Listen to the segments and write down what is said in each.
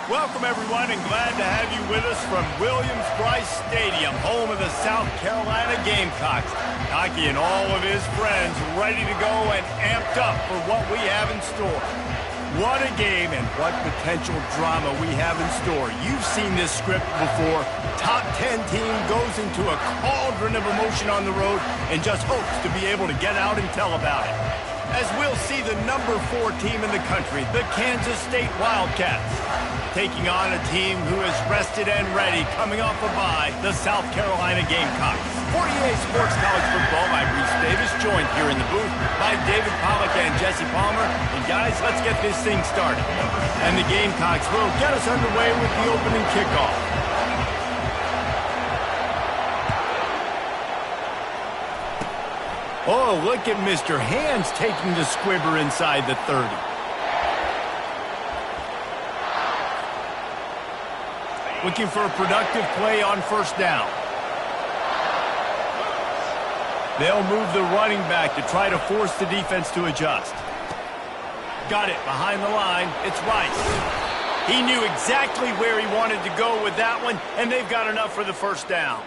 Welcome, everyone, and glad to have you with us from Williams-Brice Stadium, home of the South Carolina Gamecocks. Hockey and all of his friends ready to go and amped up for what we have in store. What a game and what potential drama we have in store. You've seen this script before. Top 10 team goes into a cauldron of emotion on the road and just hopes to be able to get out and tell about it. As we'll see the number 4 team in the country, the Kansas State Wildcats, taking on a team who is rested and ready, coming off a bye, the South Carolina Gamecocks. 48 Sports College Football by Reese Davis, joined here in the booth by David Pollack and Jesse Palmer. And guys, let's get this thing started. And the Gamecocks will get us underway with the opening kickoff. Oh, look at Mr. Hands taking the squibber inside the 30. Looking for a productive play on first down. They'll move the running back to try to force the defense to adjust. Got it behind the line. It's Rice. He knew exactly where he wanted to go with that one, and they've got enough for the first down.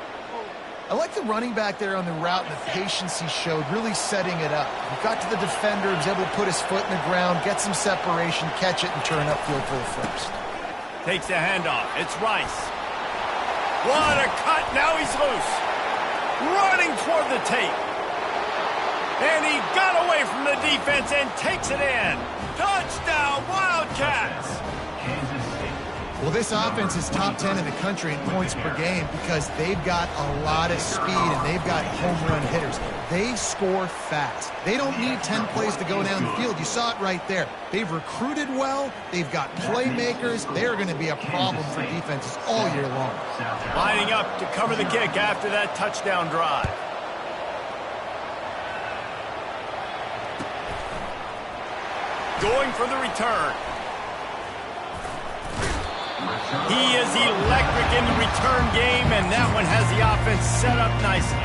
I like the running back there on the route and the patience he showed, really setting it up. He got to the defender, was able to put his foot in the ground, get some separation, catch it, and turn upfield for the first. Takes the handoff. It's Rice. What a cut. Now he's loose. Running toward the tape. And he got away from the defense and takes it in. Touchdown, Wildcats! Well, this offense is top 10 in the country in points per game because they've got a lot of speed and they've got home run hitters. They score fast. They don't need 10 plays to go down the field. You saw it right there. They've recruited well. They've got playmakers. They're going to be a problem for defenses all year long. Lining up to cover the kick after that touchdown drive. Going for the return. He is electric in the return game, and that one has the offense set up nicely.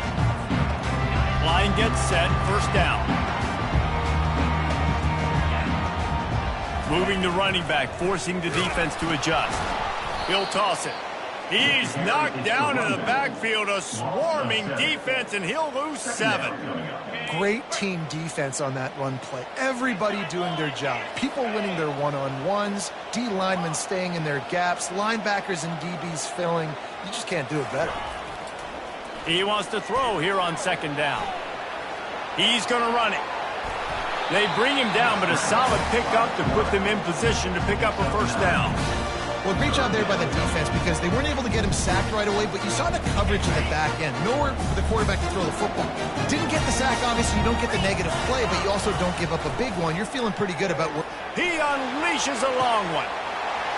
Line gets set, first down. Moving the running back, forcing the defense to adjust. He'll toss it. He's knocked down in the backfield, a swarming defense, and he'll lose 7. Great team defense on that run play. Everybody doing their job. People winning their one-on-ones, D linemen staying in their gaps, linebackers and DBs filling. You just can't do it better. He wants to throw here on second down. He's going to run it. They bring him down, but a solid pickup to put them in position to pick up a first down. Well, great job there by the defense because they weren't able to get him sacked right away, but you saw the coverage in the back end. Nowhere for the quarterback to throw the football. Didn't get the sack, obviously. You don't get the negative play, but you also don't give up a big one. You're feeling pretty good about what... He unleashes a long one.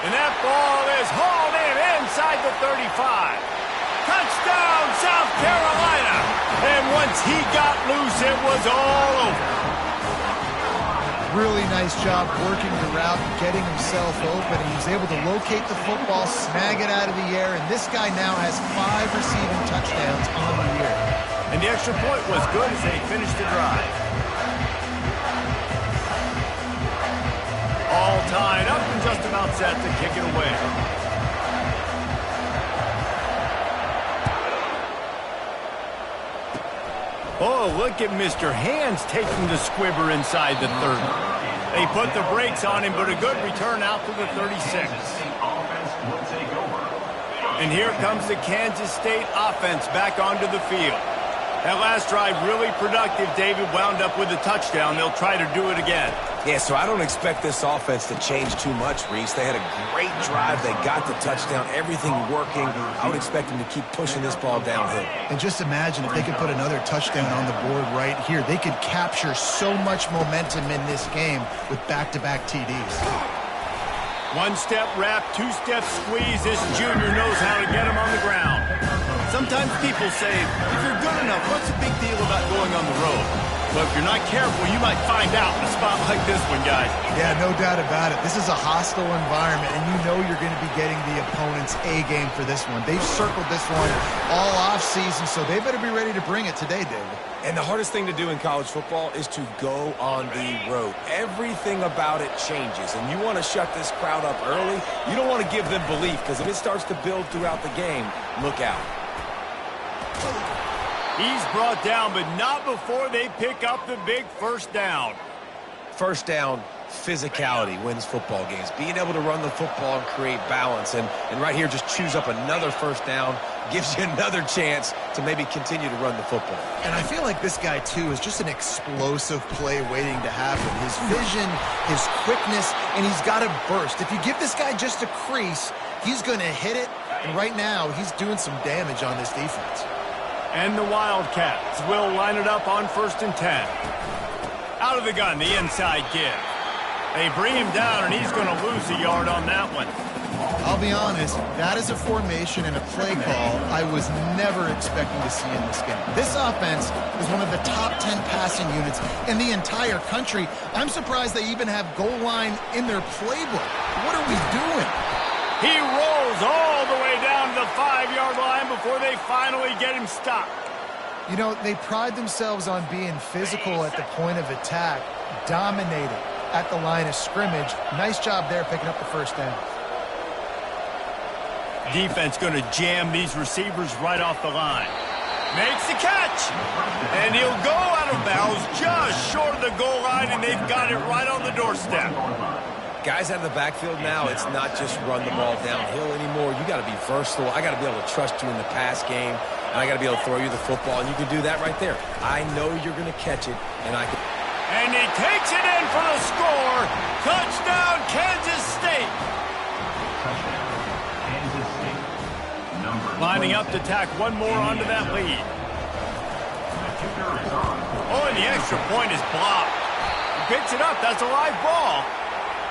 And that ball is hauled in inside the 35. Touchdown, South Carolina. And once he got loose, it was all over. Really nice job working the route, getting himself open, and he's able to locate the football, snag it out of the air, and this guy now has 5 receiving touchdowns on the year. And the extra point was good as they finished the drive. All tied up and just about set to kick it away. Oh, look at Mr. Hands taking the squibber inside the 30. They put the brakes on him, but a good return out to the 36. And here comes the Kansas State offense back onto the field. That last drive really productive. David wound up with a touchdown. They'll try to do it again. Yeah, so I don't expect this offense to change too much, Reese. They had a great drive. They got the touchdown, everything working. I would expect them to keep pushing this ball downhill. And just imagine if they could put another touchdown on the board right here. They could capture so much momentum in this game with back-to-back TDs. One-step wrap, two-step squeeze. This junior knows how to get him on the ground. Sometimes people say, if you're good enough, what's the big deal about going on the road? But if you're not careful, you might find out in a spot like this one, guys. Yeah, no doubt about it. This is a hostile environment, and you know you're going to be getting the opponent's A-game for this one. They've circled this one all off-season, so they better be ready to bring it today, David. And the hardest thing to do in college football is to go on the road. Everything about it changes, and you want to shut this crowd up early. You don't want to give them belief, because if it starts to build throughout the game, look out. He's brought down, but not before they pick up the big first down. First down, physicality wins football games. Being able to run the football and create balance. And right here, just choose up another first down, gives you another chance to maybe continue to run the football. And I feel like this guy, too, is just an explosive play waiting to happen. His vision, his quickness, and he's got a burst. If you give this guy just a crease, he's going to hit it. And right now, he's doing some damage on this defense. And the Wildcats will line it up on 1st and 10. Out of the gun, the inside give. They bring him down, and he's going to lose a yard on that one. I'll be honest, that is a formation and a play call I was never expecting to see in this game. This offense is one of the top 10 passing units in the entire country. I'm surprised they even have goal line in their playbook. What are we doing? He rolls all the way down to the 5-yard line before they finally get him stopped. You know, they pride themselves on being physical at the point of attack, dominating at the line of scrimmage. Nice job there picking up the first down. Defense going to jam these receivers right off the line. Makes the catch. And he'll go out of bounds just short of the goal line, and they've got it right on the doorstep. Guys out of the backfield now, it's not just run the ball downhill anymore. You got to be versatile. I got to be able to trust you in the pass game, and I got to be able to throw you the football, and you can do that right there. I know you're going to catch it, and I can. And he takes it in for the score. Touchdown, Kansas State. Lining up to tack one more onto that lead. Oh, and the extra point is blocked. He picks it up. That's a live ball.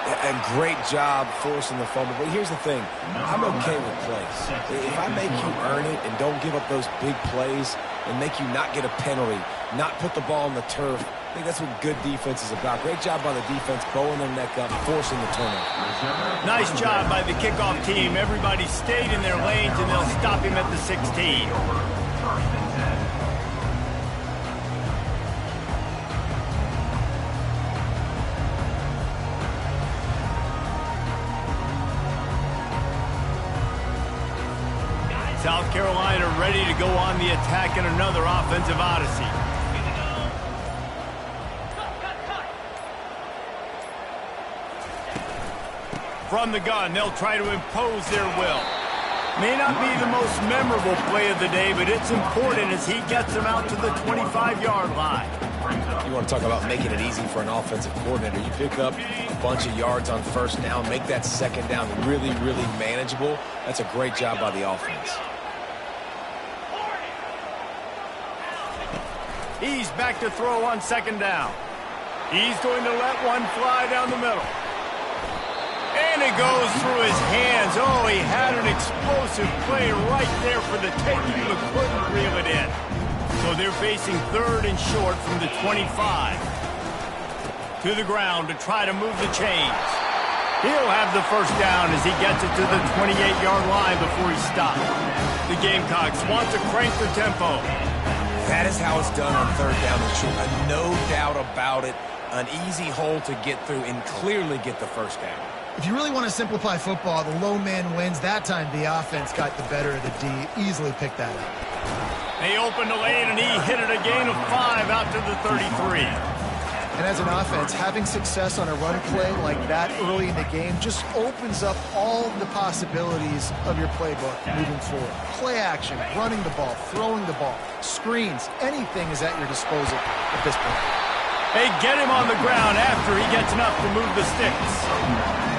A great job forcing the fumble. But here's the thing. I'm okay with plays. If I make you earn it and don't give up those big plays and make you not get a penalty, not put the ball on the turf, I think that's what good defense is about. Great job by the defense, bowling their neck up, forcing the turnover. Nice job by the kickoff team. Everybody stayed in their lanes, and they'll stop him at the 16. South Carolina ready to go on the attack in another offensive odyssey. From the gun, they'll try to impose their will. May not be the most memorable play of the day, but it's important as he gets them out to the 25-yard line. You want to talk about making it easy for an offensive coordinator. You pick up a bunch of yards on first down, make that second down really, really manageable. That's a great job by the offense. He's back to throw on second down. He's going to let one fly down the middle. And it goes through his hands. Oh, he had an explosive play right there for the taking, but couldn't reel it in. So they're facing 3rd and short from the 25. To the ground to try to move the chains. He'll have the first down as he gets it to the 28-yard line before he stops. The Gamecocks want to crank the tempo. That is how it's done on 3rd down and short. No doubt about it. An easy hole to get through and clearly get the first down. If you really want to simplify football, the low man wins. That time the offense got the better of the D. Easily picked that up. They opened the lane, and he hit it a gain of 5 out to the 33. And as an offense, having success on a run play like that early in the game just opens up all the possibilities of your playbook moving forward. Play action, running the ball, throwing the ball, screens, anything is at your disposal at this point. They get him on the ground after he gets enough to move the sticks.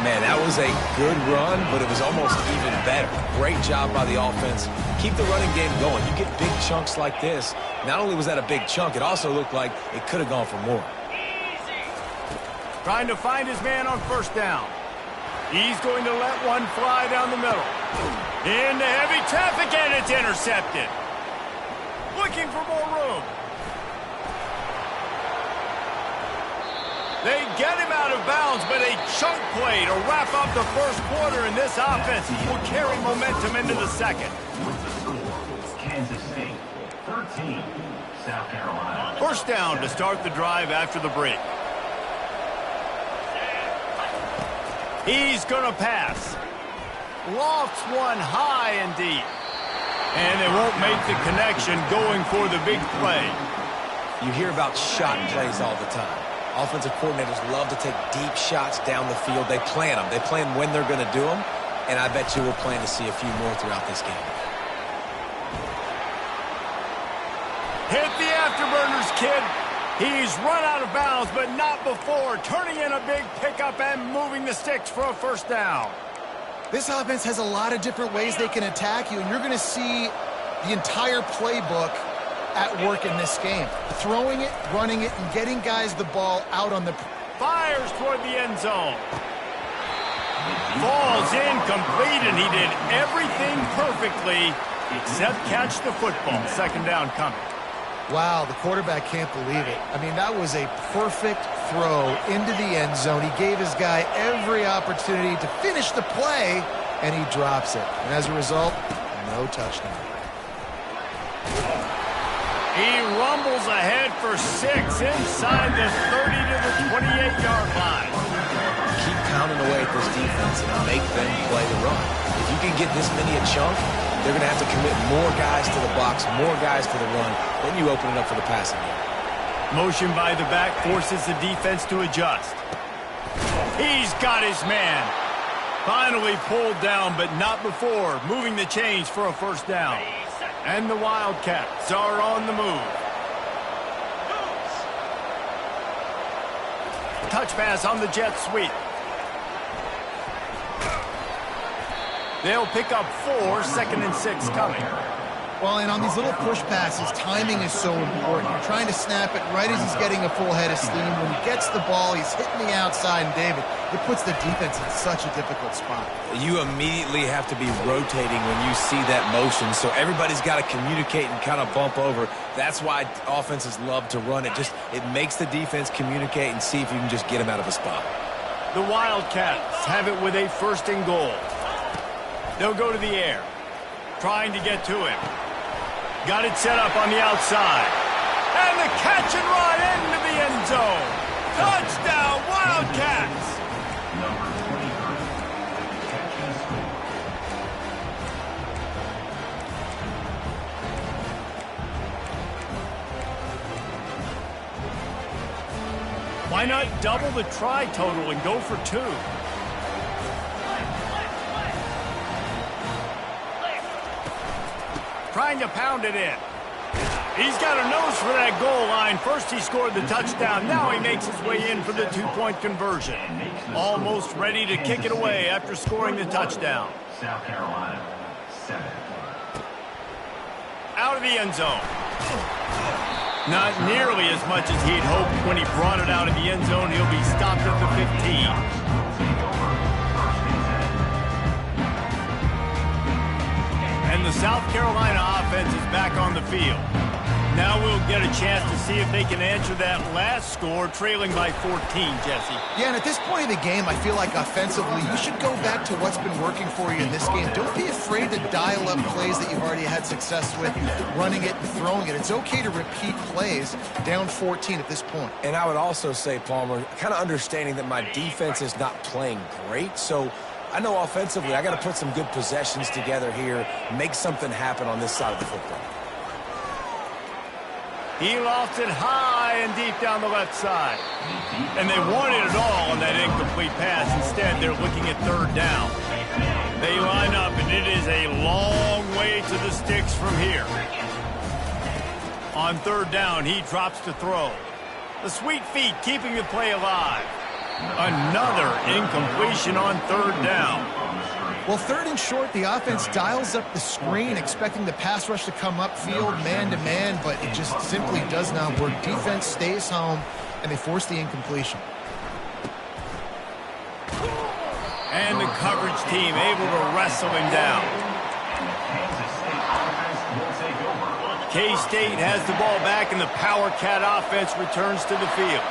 Man, that was a good run, but it was almost even better. Great job by the offense. Keep the running game going. You get big chunks like this. Not only was that a big chunk, it also looked like it could have gone for more. Trying to find his man on first down. He's going to let one fly down the middle. Into heavy traffic, and it's intercepted. Looking for more room. They get him out of bounds, but a chunk play to wrap up the first quarter, and this offense will carry momentum into the second. Kansas State, 13, South Carolina. First down to start the drive after the break. He's going to pass. Lofts one high and deep. And they won't make the connection going for the big play. You hear about shot plays all the time. Offensive coordinators love to take deep shots down the field. They plan them. They plan when they're going to do them. And I bet you we'll plan to see a few more throughout this game. Hit the afterburners, kid. He's run out of bounds, but not before. Turning in a big pickup and moving the sticks for a first down. This offense has a lot of different ways they can attack you, and you're going to see the entire playbook at work in this game. Throwing it, running it, and getting guys the ball out on the... Fires toward the end zone. Falls incomplete, and he did everything perfectly except catch the football. Second down coming. Wow, the quarterback can't believe it. I mean, that was a perfect throw into the end zone. He gave his guy every opportunity to finish the play, and he drops it. And as a result, no touchdown. He rumbles ahead for 6 inside the 30 to the 28-yard line. Keep pounding away at this defense and make them play the run. If you can get this many a chunk, they're going to have to commit more guys to the box, more guys to the run. Then you open it up for the passing game. Motion by the back forces the defense to adjust. He's got his man. Finally pulled down, but not before moving the chains for a first down. And the Wildcats are on the move. Touch pass on the jet sweep. They'll pick up 4, 2nd and 6 coming. Well, and on these little push passes, timing is so important. You're trying to snap it right as he's getting a full head of steam. When he gets the ball, he's hitting the outside, and David, it puts the defense in such a difficult spot. You immediately have to be rotating when you see that motion, so everybody's got to communicate and kind of bump over. That's why offenses love to run it. It makes the defense communicate and see if you can just get him out of a spot. The Wildcats have it with a 1st and goal. They'll go to the air, trying to get to him. Got it set up on the outside. And the catch and run into the end zone. Touchdown, Wildcats! Number 23, catch and score. Why not double the try total and go for 2? Trying to pound it in. He's got a nose for that goal line. First he scored the touchdown. Now he makes his way in for the 2-point conversion. Almost ready to kick it away after scoring the touchdown. South Carolina, 7. Out of the end zone. Not nearly as much as he'd hoped when he brought it out of the end zone. He'll be stopped at the 15. And the South Carolina offense is back on the field. Now we'll get a chance to see if they can answer that last score, trailing by 14, Jesse. Yeah, and at this point of the game, I feel like offensively, you should go back to what's been working for you in this game. Don't be afraid to dial up plays that you've already had success with, running it and throwing it. It's okay to repeat plays down 14 at this point. And I would also say, Palmer, kind of understanding that my defense is not playing great, so I know offensively I got to put some good possessions together here, make something happen on this side of the football. He lost it high and deep down the left side. And they wanted it all on that incomplete pass. Instead, they're looking at 3rd down. They line up, and it is a long way to the sticks from here. On 3rd down, he drops to throw. The sweet feet keeping the play alive. Another incompletion on 3rd down. Well, 3rd and short, the offense dials up the screen, expecting the pass rush to come upfield, man-to-man, but it just simply does not work. Defense stays home, and they force the incompletion. And the coverage team able to wrestle him down. K-State has the ball back, and the Power Cat offense returns to the field.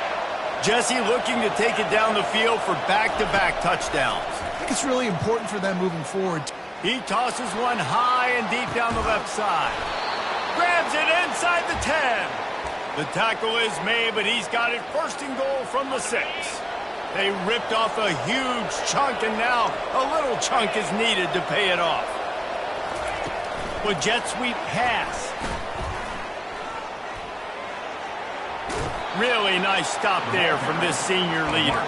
Jesse looking to take it down the field for back-to-back touchdowns. I think it's really important for them moving forward. He tosses one high and deep down the left side. Grabs it inside the 10. The tackle is made, but he's got it first and goal from the 6. They ripped off a huge chunk, and now a little chunk is needed to pay it off. With jet sweep pass. Really nice stop there from this senior leader.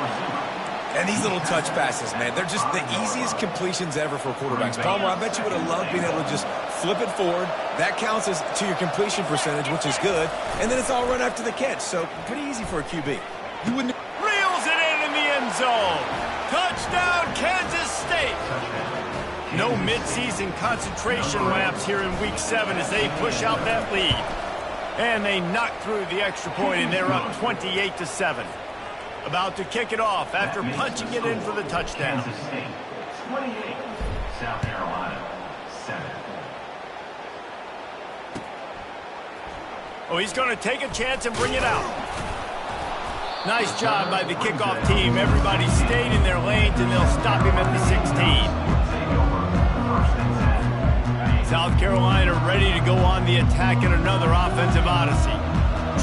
And these little touch passes, man, they're just the easiest completions ever for quarterbacks. Palmer, I bet you would have loved being able to just flip it forward. That counts as to your completion percentage, which is good. And then it's all run after the catch, so pretty easy for a QB. You wouldn't... Reels it in the end zone. Touchdown, Kansas State. No midseason concentration laps here in Week 7 as they push out that lead. And they knock through the extra point, and they're up 28-7. About to kick it off after punching it in for the touchdown. Kansas State, 28. South Carolina, 7. Oh, he's going to take a chance and bring it out. Nice job by the kickoff team. Everybody stayed in their lanes, and they'll stop him at the 16. South Carolina ready to go on the attack in another offensive odyssey.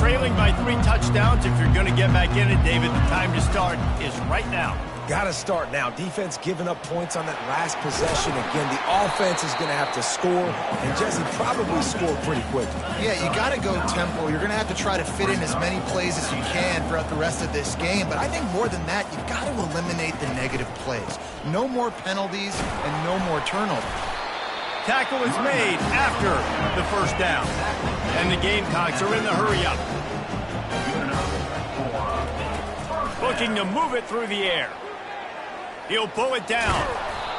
Trailing by 3 touchdowns. If you're going to get back in it, David, the time to start is right now. Got to start now. Defense giving up points on that last possession. Again, the offense is going to have to score, and Jesse probably score pretty quickly. Yeah, you got to go tempo. You're going to have to try to fit in as many plays as you can throughout the rest of this game. But I think more than that, you've got to eliminate the negative plays. No more penalties and no more turnovers. Tackle is made after the first down. And the Gamecocks are in the hurry-up. Looking to move it through the air. He'll pull it down.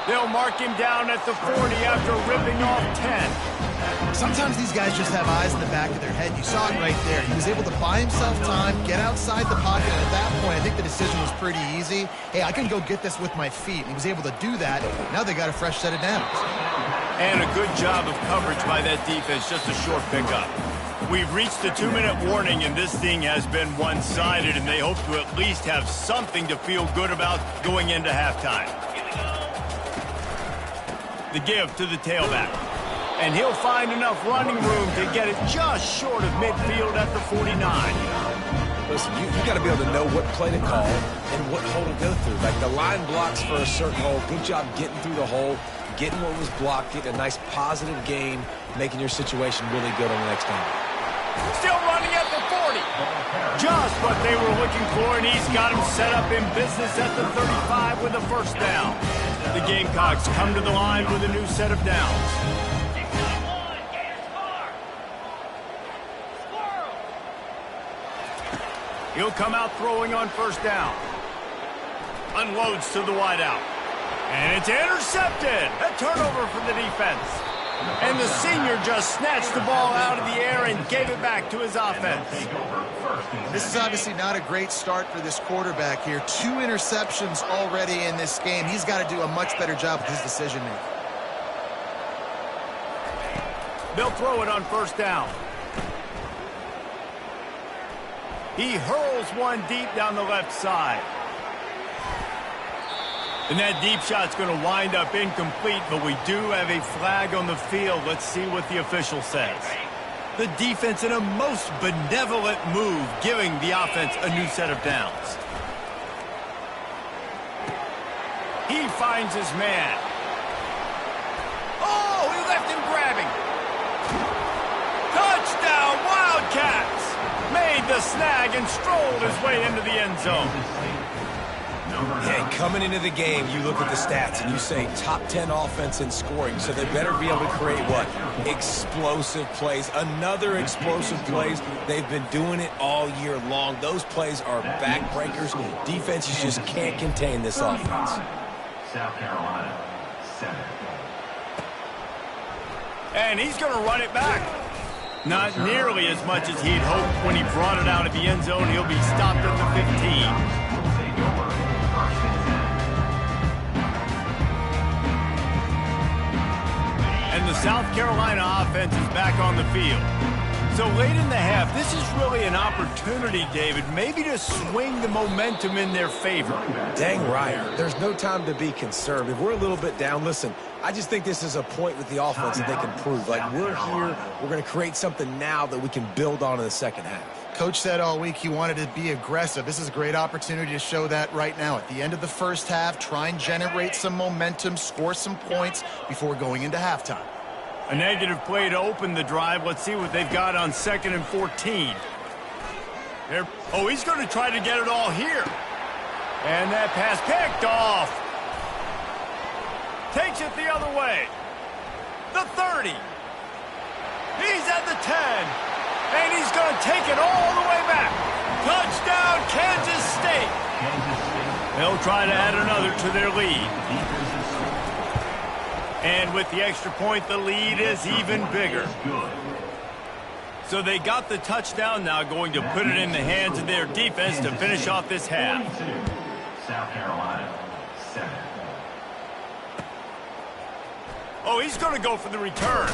They'll mark him down at the 40 after ripping off 10. Sometimes these guys just have eyes in the back of their head. You saw it right there. He was able to buy himself time, get outside the pocket, and at that point, I think the decision was pretty easy. Hey, I can go get this with my feet. And he was able to do that. Now they got a fresh set of downs. And a good job of coverage by that defense, just a short pickup. We've reached the 2-minute warning, and this thing has been one-sided, and they hope to at least have something to feel good about going into halftime. The give to the tailback. And he'll find enough running room to get it just short of midfield at the 49. Listen, you got to be able to know what play to call and what hole to go through. Like the line blocks for a certain hole. Good job getting through the hole, getting what was blocked, getting a nice positive gain, making your situation really good on the next down. Still running at the 40. Just what they were looking for, and he's got him set up in business at the 35 with a first down. The Gamecocks come to the line with a new set of downs. He'll come out throwing on first down. Unloads to the wideout. And it's intercepted. A turnover for the defense. And the senior just snatched the ball out of the air and gave it back to his offense. This is obviously not a great start for this quarterback here. 2 interceptions already in this game. He's got to do a much better job with his decision-making. They'll throw it on first down. He hurls one deep down the left side. And that deep shot's going to wind up incomplete, but we do have a flag on the field. Let's see what the official says. The defense in a most benevolent move, giving the offense a new set of downs. He finds his man. Oh, he left him grabbing. Touchdown, Wildcats! Made the snag and strolled his way into the end zone. Hey, coming into the game, you look at the stats and you say top 10 offense in scoring, so they better be able to create what? Explosive plays. Another explosive plays. They've been doing it all year long. Those plays are backbreakers. Defenses just can't contain this offense. South Carolina, 7. And he's going to run it back. Not nearly as much as he'd hoped when he brought it out of the end zone. He'll be stopped at the 15. And the South Carolina offense is back on the field. So late in the half, this is really an opportunity opportunity, David, maybe to swing the momentum in their favor. Dang right. There's no time to be concerned. If we're a little bit down, listen, I just think this is a point with the offense that they can prove. Like, we're here, we're going to create something now that we can build on in the second half. Coach said all week he wanted to be aggressive. This is a great opportunity to show that right now. At the end of the first half, try and generate some momentum, score some points before going into halftime. A negative play to open the drive. Let's see what they've got on 2nd and 14. Oh, he's going to try to get it all here. And that pass picked off. Takes it the other way. The 30. He's at the 10. And he's going to take it all the way back. Touchdown, Kansas State. They'll try to add another to their lead. And with the extra point, the lead is even bigger. So they got the touchdown now, going to put it in the hands of their defense to finish off this half. South Carolina, 7. Oh, he's going to go for the return.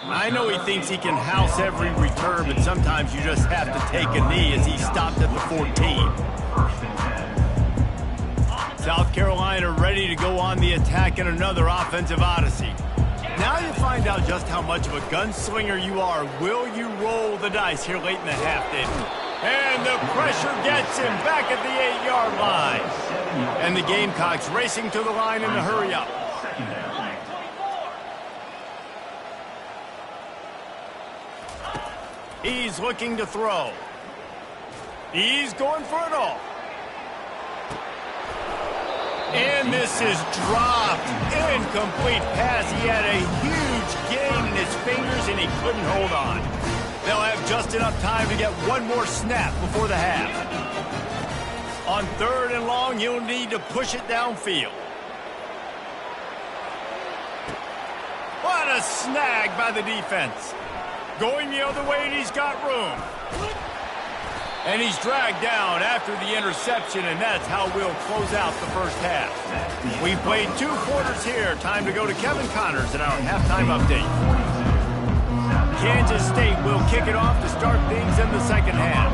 I know he thinks he can house every return, but sometimes you just have to take a knee as he stopped at the 14. South Carolina ready to go on the attack in another offensive odyssey. Now you find out just how much of a gunslinger you are. Will you roll the dice here late in the half, David? And the pressure gets him back at the 8-yard line. And the Gamecocks racing to the line in the hurry-up. He's looking to throw. He's going for it all. And this is dropped. Incomplete pass. He had a huge gain in his fingers, and he couldn't hold on. They'll have just enough time to get one more snap before the half. On 3rd and long, he'll need to push it downfield. What a snag by the defense. Going the other way, and he's got room. And he's dragged down after the interception, and that's how we'll close out the first half. We've played 2 quarters here. Time to go to Kevin Connors in our halftime update. Kansas State will kick it off to start things in the second half.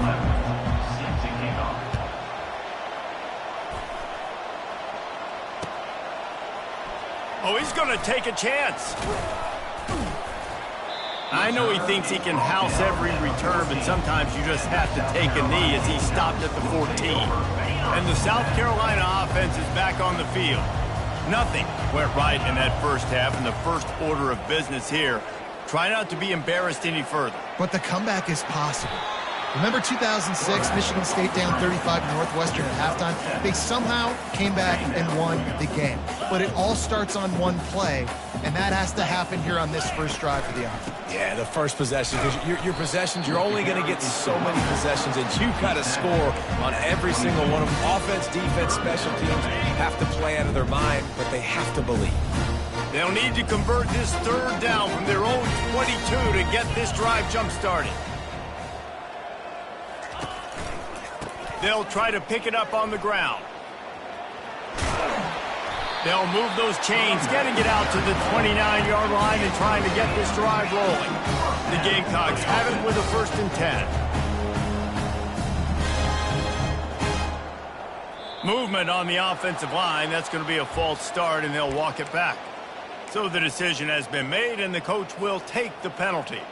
Oh, he's going to take a chance. I know he thinks he can house every return, but sometimes you just have to take a knee as he stopped at the 14. And the South Carolina offense is back on the field. Nothing went right in that first half, and the first order of business here. Try not to be embarrassed any further. But the comeback is possible. Remember 2006, Michigan State down 35 to Northwestern at halftime? They somehow came back and won the game. But it all starts on one play, and that has to happen here on this first drive for the offense. Yeah, the first possession, because your possessions, you're only going to get so many possessions, and you've got to score on every single one of them. Offense, defense, special teams have to play out of their mind, but they have to believe. They'll need to convert this 3rd down from their own 22 to get this drive jump-started. They'll try to pick it up on the ground. They'll move those chains, getting it out to the 29-yard line and trying to get this drive rolling. The Gamecocks have it with a 1st and 10. Movement on the offensive line. That's going to be a false start, and they'll walk it back. So the decision has been made, and the coach will take the penalty.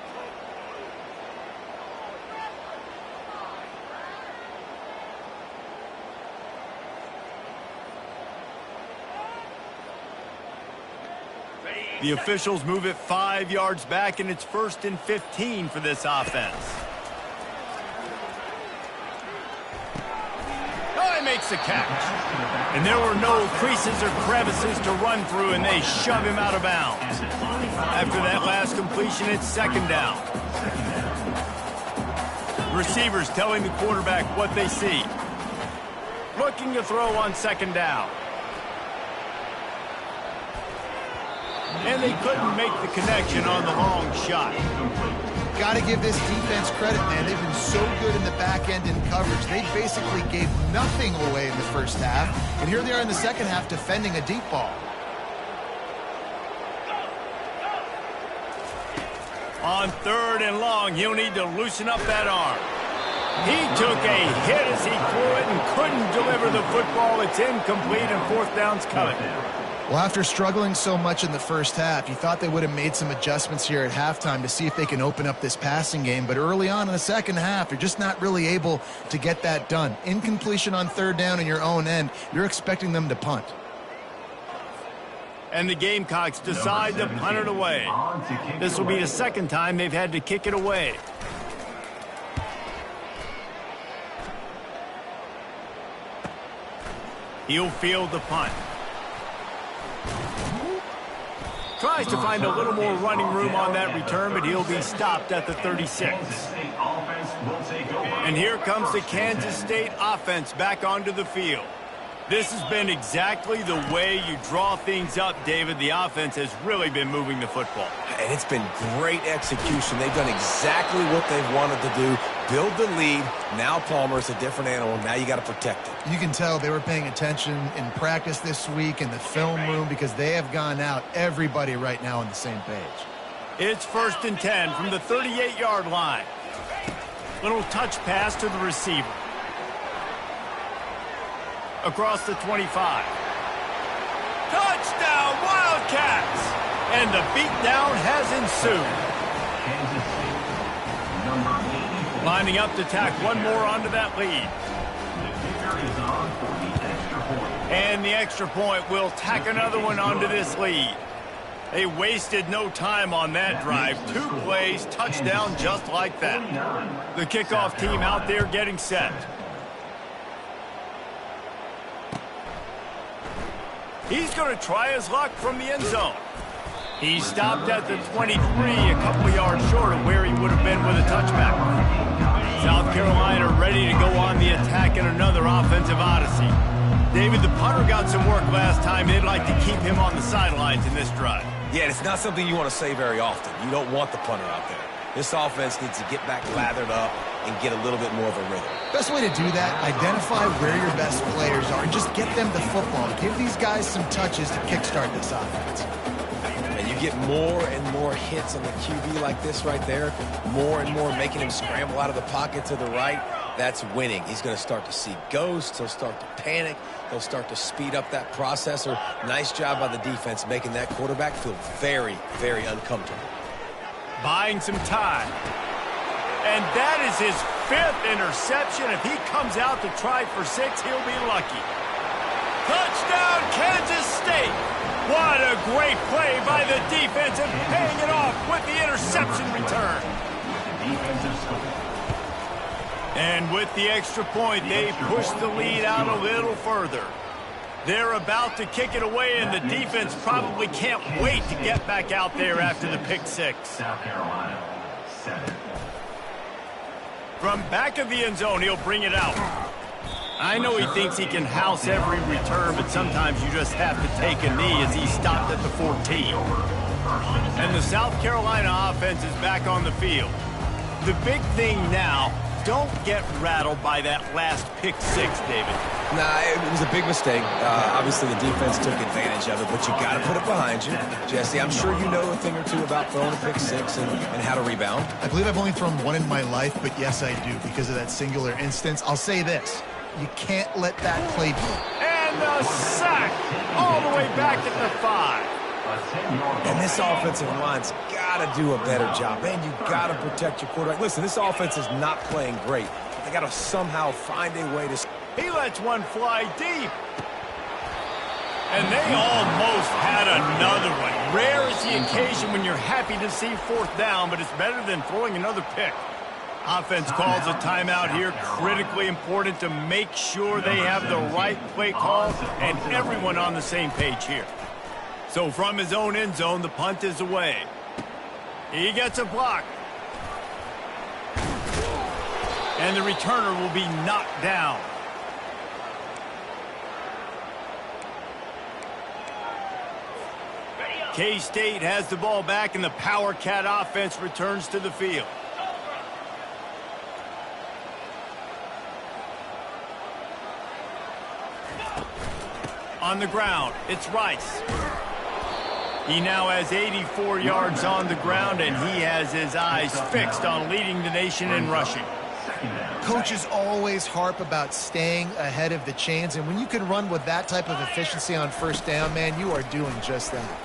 The officials move it 5 yards back, and it's 1st and 15 for this offense. Oh, he makes the catch. And there were no creases or crevices to run through, and they shove him out of bounds. After that last completion, it's 2nd down. Receivers telling the quarterback what they see. Looking to throw on 2nd down. And they couldn't make the connection on the long shot. Got to give this defense credit, man. They've been so good in the back end in coverage. They basically gave nothing away in the first half. And here they are in the second half defending a deep ball. On 3rd and long, he'll need to loosen up that arm. He took a hit as he threw it and couldn't deliver the football. It's incomplete and fourth down's coming. Well, after struggling so much in the first half, you thought they would have made some adjustments here at halftime to see if they can open up this passing game. But early on in the second half, you're just not really able to get that done. Incompletion on third down in your own end, you're expecting them to punt. And the Gamecocks decide to punt it away. This will be the second time they've had to kick it away. He'll field the punt. Tries to find a little more running room on that return, but he'll be stopped at the 36. And here comes the Kansas State offense back onto the field. This has been exactly the way you draw things up, David. The offense has really been moving the football. And it's been great execution. They've done exactly what they've wanted to do. Build the lead. Now Palmer's a different animal. Now you got to protect it. You can tell they were paying attention in practice this week in the film room because they have gone out, everybody right now on the same page. It's 1st and 10 from the 38-yard line. Little touch pass to the receiver. Across the 25. Touchdown, Wildcats! And the beatdown has ensued. Lining up to tack one more onto that lead. And the extra point will tack another one onto this lead. They wasted no time on that drive. 2 plays, touchdown just like that. The kickoff team out there getting set. He's going to try his luck from the end zone. He stopped at the 23, a couple of yards short of where he would have been with a touchback. South Carolina ready to go on the attack in another offensive odyssey. David, the punter got some work last time. They'd like to keep him on the sidelines in this drive. Yeah, it's not something you want to say very often. You don't want the punter out there. This offense needs to get back lathered up and get a little bit more of a rhythm. Best way to do that, identify where your best players are and just get them the football. Give these guys some touches to kickstart this offense. And you get more and more hits on the QB like this right there, more and more making him scramble out of the pocket to the right. That's winning. He's going to start to see ghosts. He'll start to panic. He'll start to speed up that processor. Nice job by the defense making that quarterback feel very, very uncomfortable. Buying some time. And that is his 5th interception. If he comes out to try for 6, he'll be lucky. Touchdown, Kansas State. What a great play by the defense and paying it off with the interception return. And with the extra point, they push the lead out a little further. They're about to kick it away, and the defense probably can't wait to get back out there after the pick 6. South Carolina, 7. From back of the end zone, he'll bring it out. I know he thinks he can house every return, but sometimes you just have to take a knee as he stopped at the 14. And the South Carolina offense is back on the field. The big thing now, don't get rattled by that last pick 6, David. Nah, it was a big mistake. Obviously, the defense took advantage of it, but you got to put it behind you. Jesse, I'm sure you know a thing or two about throwing a pick 6 and how to rebound. I believe I've only thrown one in my life, but yes, I do because of that singular instance. I'll say this. You can't let that play be. And the sack all the way back at the 5. And this offensive line's got to do a better job. Man, you got to protect your quarterback. Listen, this offense is not playing great. They got to somehow find a way to... He lets one fly deep. And they almost had another one. Rare is the occasion when you're happy to see 4th down, but it's better than throwing another pick. Offense calls a timeout here. Critically important to make sure they have the right play call and everyone on the same page here. So from his own end zone, the punt is away. He gets a block. And the returner will be knocked down. K-State has the ball back, and the Power Cat offense returns to the field. On the ground, it's Rice. He now has 84 yards on the ground, and he has his eyes fixed on leading the nation in rushing. Coaches always harp about staying ahead of the chains, and when you can run with that type of efficiency on first down, man, you are doing just that.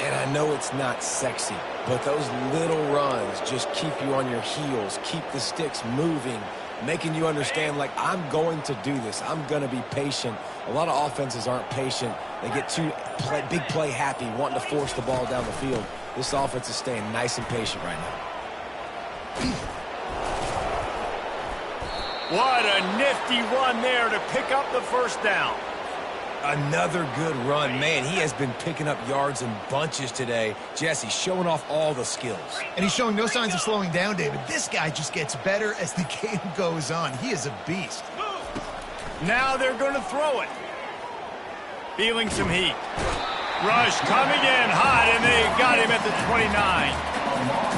And I know it's not sexy, but those little runs just keep you on your heels, keep the sticks moving, making you understand, like, I'm going to do this. I'm going to be patient. A lot of offenses aren't patient. They get too big play happy, wanting to force the ball down the field. This offense is staying nice and patient right now. What a nifty run there to pick up the first down. Another good run. Man, he has been picking up yards in bunches today. Jesse showing off all the skills. And he's showing no signs of slowing down, David. This guy just gets better as the game goes on. He is a beast. Now they're going to throw it. Feeling some heat. Rush coming in hot, and they got him at the 29.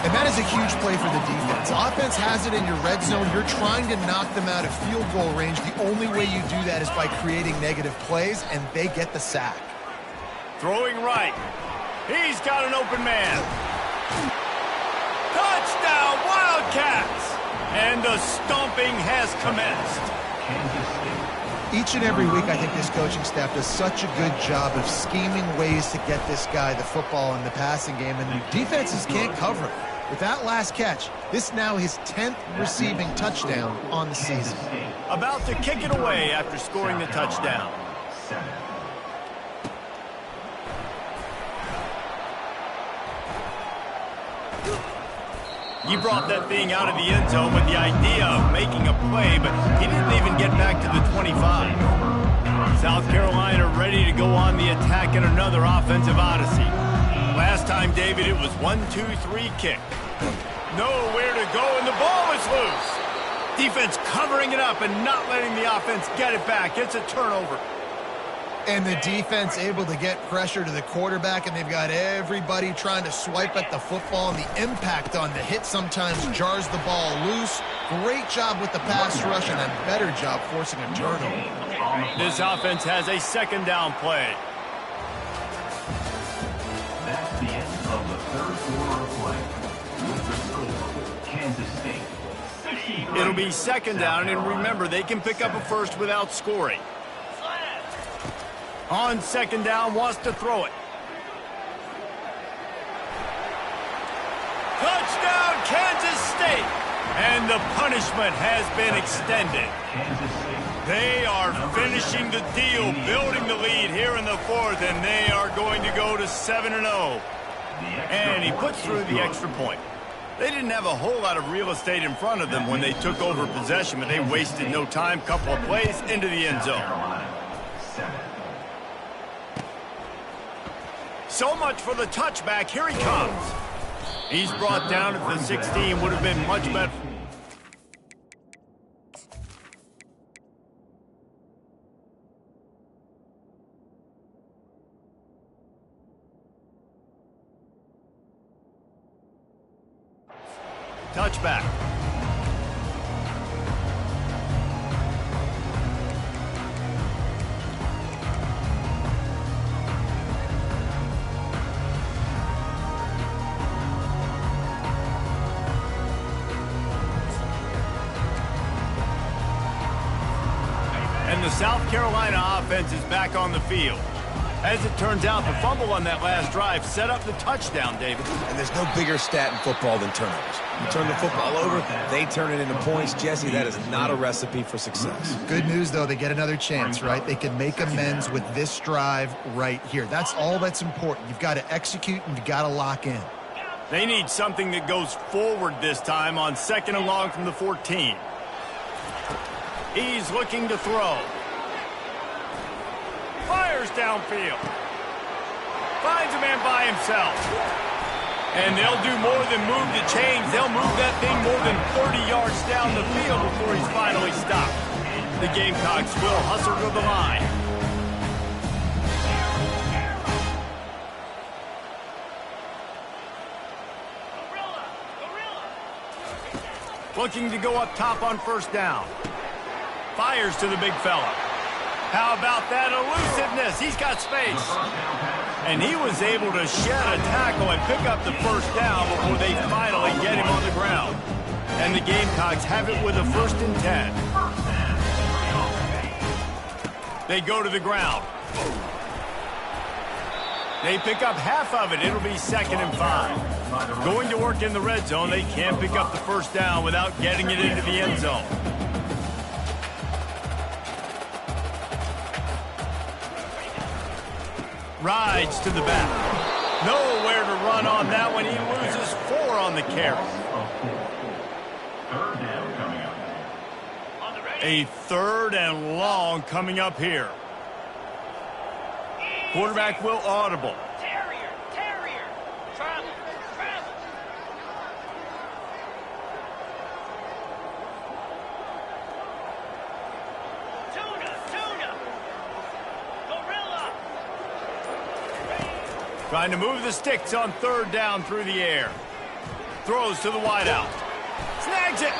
And that is a huge play for the defense. Offense has it in your red zone. You're trying to knock them out of field goal range. The only way you do that is by creating negative plays, and they get the sack. Throwing right. He's got an open man. Touchdown, Wildcats! And the stomping has commenced. Each and every week, I think this coaching staff does such a good job of scheming ways to get this guy the football in the passing game, and defenses can't cover it. With that last catch, this now his 10th receiving touchdown on the season. About to kick it away after scoring the touchdown. He brought that thing out of the end zone with the idea of making a play, but he didn't even get back to the 25. South Carolina ready to go on the attack in another offensive odyssey. Last time, David, it was 1-2-3 kick. Nowhere to go, and the ball is loose. Defense covering it up and not letting the offense get it back. It's a turnover. And the defense able to get pressure to the quarterback, and they've got everybody trying to swipe at the football, and the impact on the hit sometimes jars the ball loose. Great job with the pass rush, and a better job forcing a turnover. This offense has a second down play. That's the end of the third quarter of play. With the score, Kansas State 60. It'll be second down, and remember, they can pick up a first without scoring. On second down, wants to throw it. Touchdown, Kansas State! And the punishment has been extended. They are finishing the deal, building the lead here in the fourth, and they are going to go to 7-0. And he puts through the extra point. They didn't have a whole lot of real estate in front of them when they took over possession, but they wasted no time. Couple of plays into the end zone. So much for the touchback. Here he comes. He's brought down at the 16. Would have been much better. Touchback. And the South Carolina offense is back on the field. As it turns out, the fumble on that last drive set up the touchdown, David. And there's no bigger stat in football than turnovers. You turn the football over, they turn it into points. Jesse, that is not a recipe for success. Good news, though, they get another chance, right? They can make amends with this drive right here. That's all that's important. You've got to execute, and you've got to lock in. They need something that goes forward this time on second and long from the 14. He's looking to throw. Fires downfield. Finds a man by himself. And they'll do more than move the chains. They'll move that thing more than 30 yards down the field before he's finally stopped. The Gamecocks will hustle to the line. Looking to go up top on first down. Fires to the big fella. How about that elusiveness? He's got space. And he was able to shed a tackle and pick up the first down before they finally get him on the ground. And the Gamecocks have it with a 1st and 10. They go to the ground. They pick up half of it. It'll be 2nd and 5. Going to work in the red zone. They can't pick up the 1st down without getting it into the end zone. Rides to the back. Nowhere to run on that one. He loses 4 on the carry. A 3rd and long coming up here. Quarterback will audible. Terrier. Travel. Tuna. Gorilla. Trying to move the sticks on 3rd down through the air. Throws to the wideout. Snags it.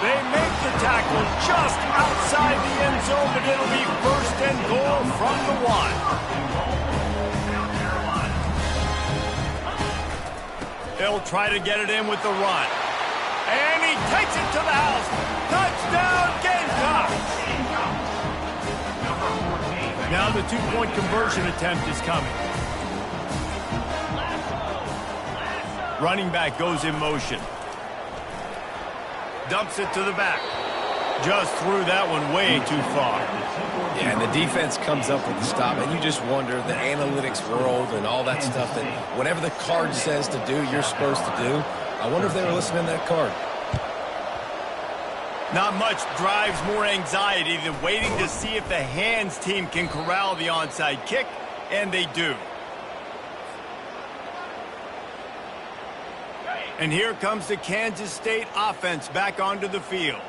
They make the tackle just outside the end zone, but it'll be 1st and goal from the 1. They'll try to get it in with the run. And he takes it to the house. Touchdown, Gamecocks! Now the 2-point conversion attempt is coming. Running back goes in motion. Dumps it to the back. Just threw that one way too far. Yeah, and the defense comes up with the stop, and you just wonder, the analytics world and all that stuff, that whatever the card says to do, you're supposed to do. I wonder if they were listening to that card. Not much drives more anxiety than waiting to see if the hands team can corral the onside kick, and they do. And here comes the Kansas State offense back onto the field.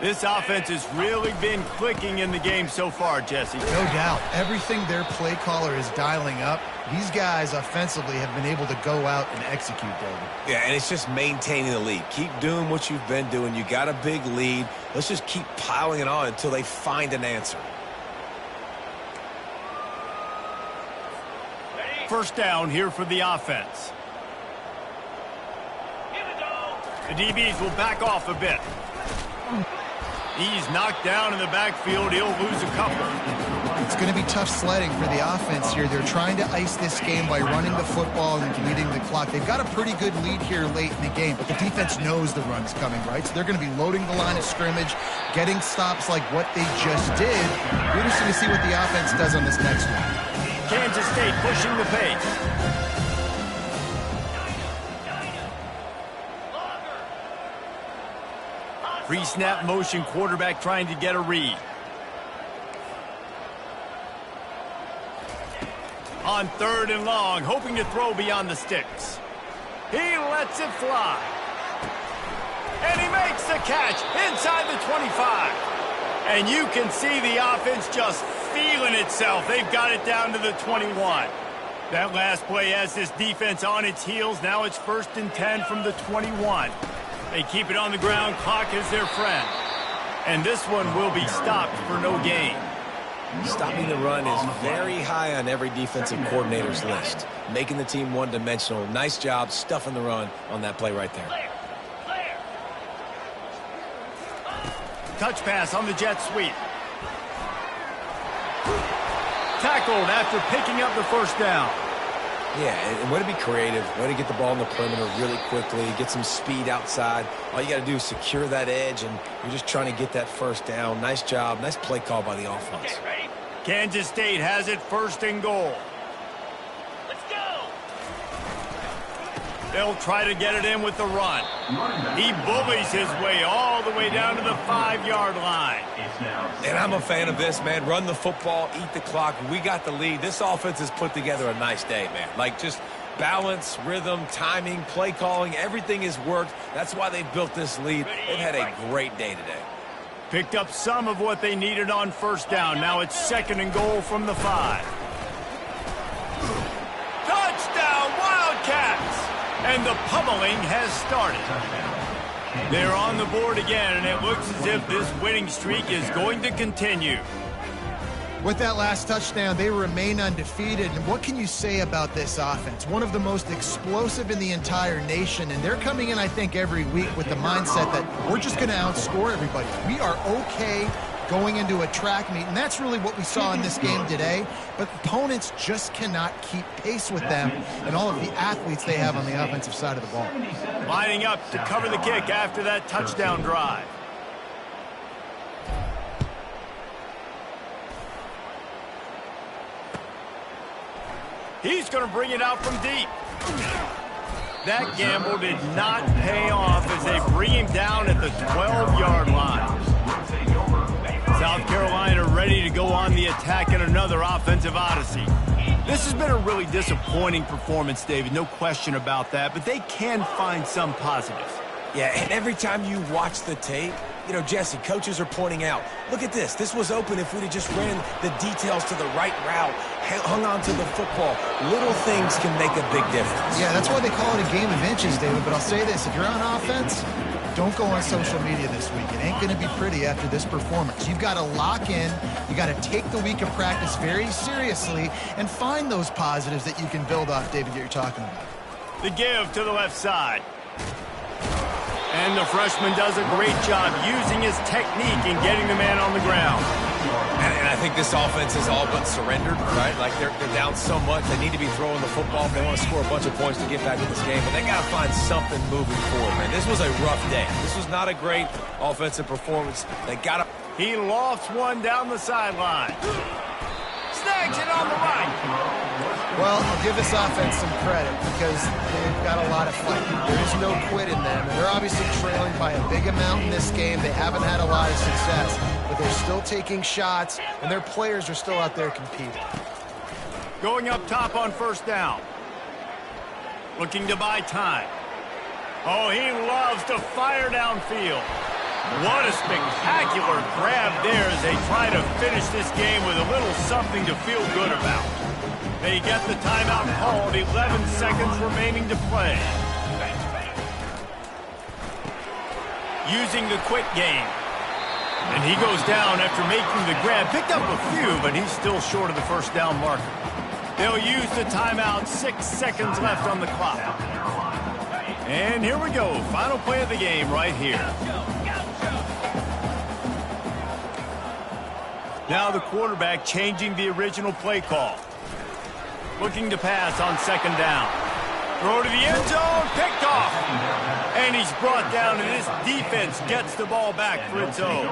This offense has really been clicking in the game so far, Jesse. No doubt. Everything their play caller is dialing up, these guys offensively have been able to go out and execute, David. Yeah, and it's just maintaining the lead. Keep doing what you've been doing. You got a big lead. Let's just keep piling it on until they find an answer. 1st down here for the offense. The DBs will back off a bit. He's knocked down in the backfield. He'll lose a couple. It's going to be tough sledding for the offense here. They're trying to ice this game by running the football and leading the clock. They've got a pretty good lead here late in the game, but the defense knows the run's coming, right? So they're going to be loading the line of scrimmage, getting stops like what they just did. We're just going to see what the offense does on this next one. Kansas State pushing the pace. Pre-snap motion, quarterback trying to get a read. On 3rd and long, hoping to throw beyond the sticks. He lets it fly. And he makes the catch inside the 25. And you can see the offense just feeling itself. They've got it down to the 21. That last play has this defense on its heels. Now it's 1st and 10 from the 21. They keep it on the ground. Clock is their friend. And this one will be stopped for no gain. Stopping the run is very high on every defensive coordinator's list. Making the team one-dimensional. Nice job stuffing the run on that play right there. Touch pass on the jet sweep. Tackled after picking up the 1st down. Yeah, and way to be creative, way to get the ball in the perimeter really quickly, get some speed outside. All you got to do is secure that edge, and you're just trying to get that 1st down. Nice job, nice play call by the offense. Kansas State has it 1st and goal. Let's go. They'll try to get it in with the run. He bullies his way all the way down to the 5-yard line. And I'm a fan of this, man. Run the football, eat the clock. We got the lead. This offense has put together a nice day, man. Like, just balance, rhythm, timing, play calling, everything has worked. That's why they built this lead. They've had a great day today. Picked up some of what they needed on 1st down. Now it's 2nd and goal from the 5. Touchdown, Wildcats! And the pummeling has started. They're on the board again, and it looks as if this winning streak is going to continue. With that last touchdown, they remain undefeated. And what can you say about this offense? One of the most explosive in the entire nation. And they're coming in, I think, every week with the mindset that we're just going to outscore everybody. We are okay going into a track meet. And that's really what we saw in this game today. But opponents just cannot keep pace with them and all of the athletes they have on the offensive side of the ball. Lining up to cover the kick after that touchdown drive. He's going to bring it out from deep. That gamble did not pay off as they bring him down at the 12-yard line. South Carolina ready to go on the attack in another offensive odyssey. This has been a really disappointing performance, David, no question about that, but they can find some positives. Yeah, and every time you watch the tape, you know, Jesse, coaches are pointing out, look at this. This was open if we'd have just ran the details to the right route, hung on to the football. Little things can make a big difference. Yeah, that's why they call it a game of inches, David. But I'll say this, if you're on offense, don't go on social media this week. It ain't going to be pretty after this performance. You've got to lock in. You got to take the week of practice very seriously and find those positives that you can build off, David, that you're talking about. The give to the left side. And the freshman does a great job using his technique and getting the man on the ground. And I think this offense is all but surrendered, right? Like they're down so much. They need to be throwing the football if they want to score a bunch of points to get back in this game. But they got to find something moving forward, man. This was a rough day. This was not a great offensive performance. They got to... He lofts one down the sideline. Snags it on the right. Well, I'll give this offense some credit because they've got a lot of fight. There is no quit in them, and they're obviously trailing by a big amount in this game. They haven't had a lot of success, but they're still taking shots, and their players are still out there competing. Going up top on first down. Looking to buy time. Oh, he loves to fire downfield. What a spectacular grab there as they try to finish this game with a little something to feel good about. They get the timeout called, 11 seconds remaining to play. Using the quick game. And he goes down after making the grab. Picked up a few, but he's still short of the first down marker. They'll use the timeout, 6 seconds left on the clock. And here we go, final play of the game right here. Now the quarterback changing the original play call. Looking to pass on second down. Throw to the end zone, picked off. And he's brought down, and this defense gets the ball back for its own.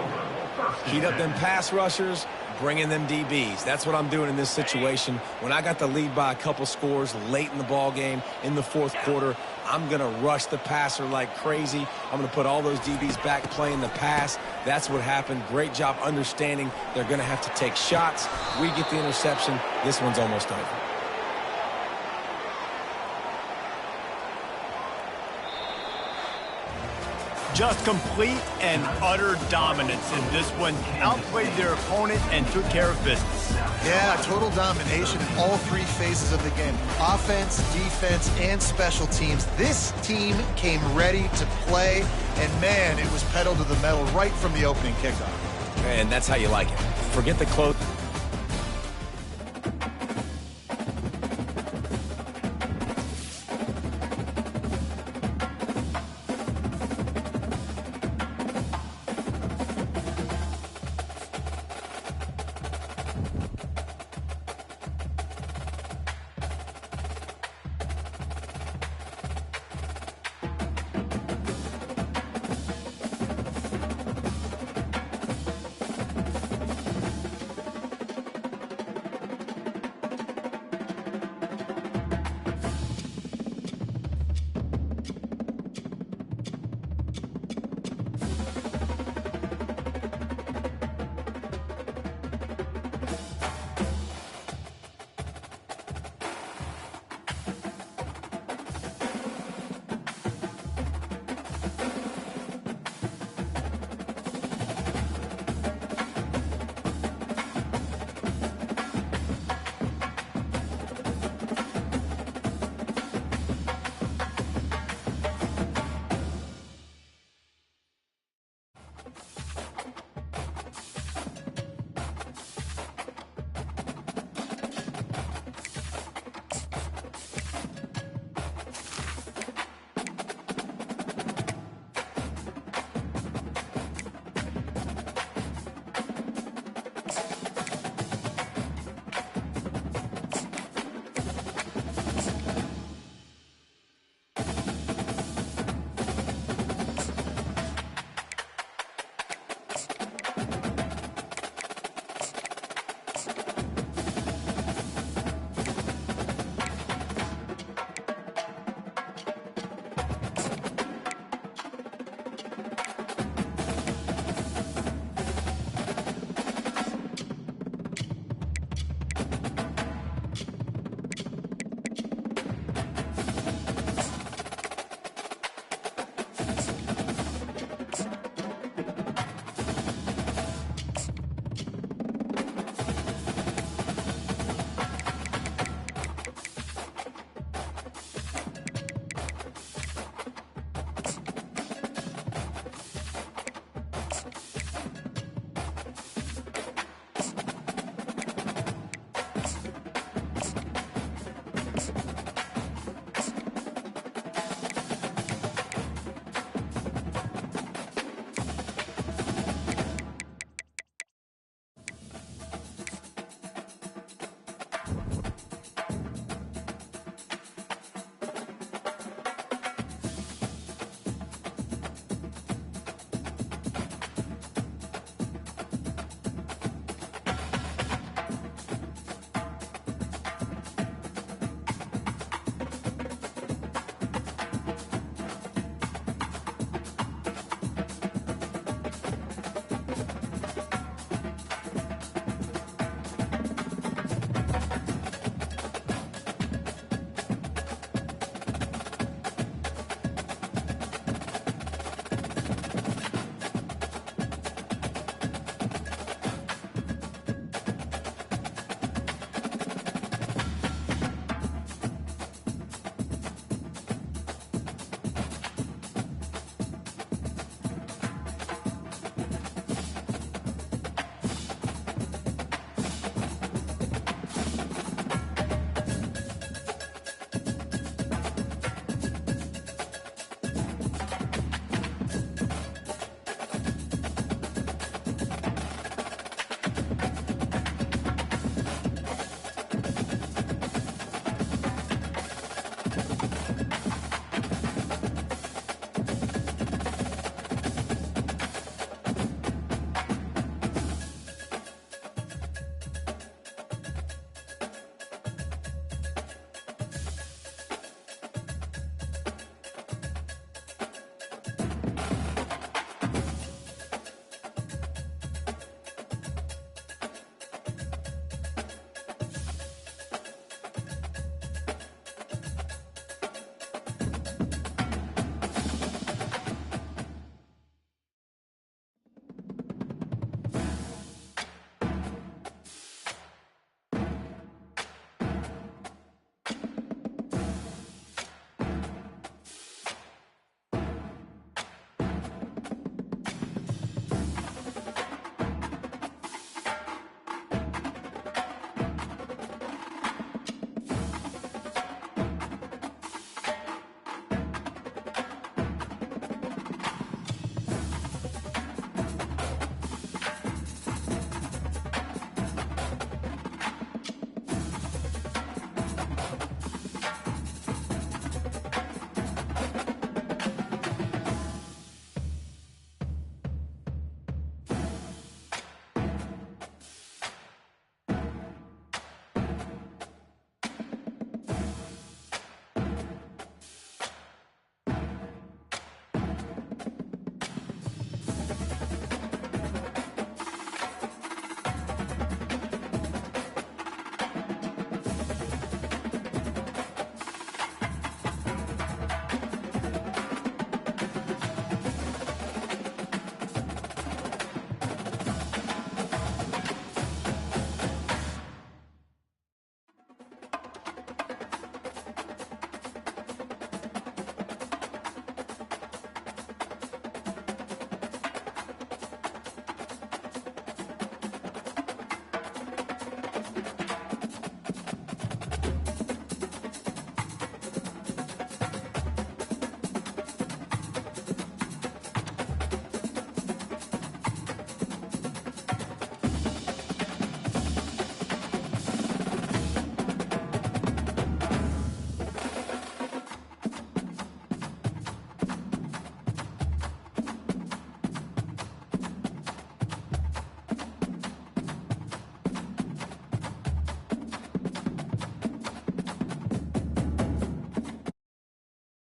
Heat up them pass rushers, bring in them DBs. That's what I'm doing in this situation. When I got the lead by a couple scores late in the ball game, in the fourth quarter, I'm going to rush the passer like crazy. I'm going to put all those DBs back playing the pass. That's what happened. Great job understanding they're going to have to take shots. We get the interception. This one's almost over. Just complete and utter dominance in this one. Outplayed their opponent and took care of business. Yeah, total domination in all three phases of the game. Offense, defense, and special teams. This team came ready to play, and man, it was pedal to the metal right from the opening kickoff. And that's how you like it. Forget the close.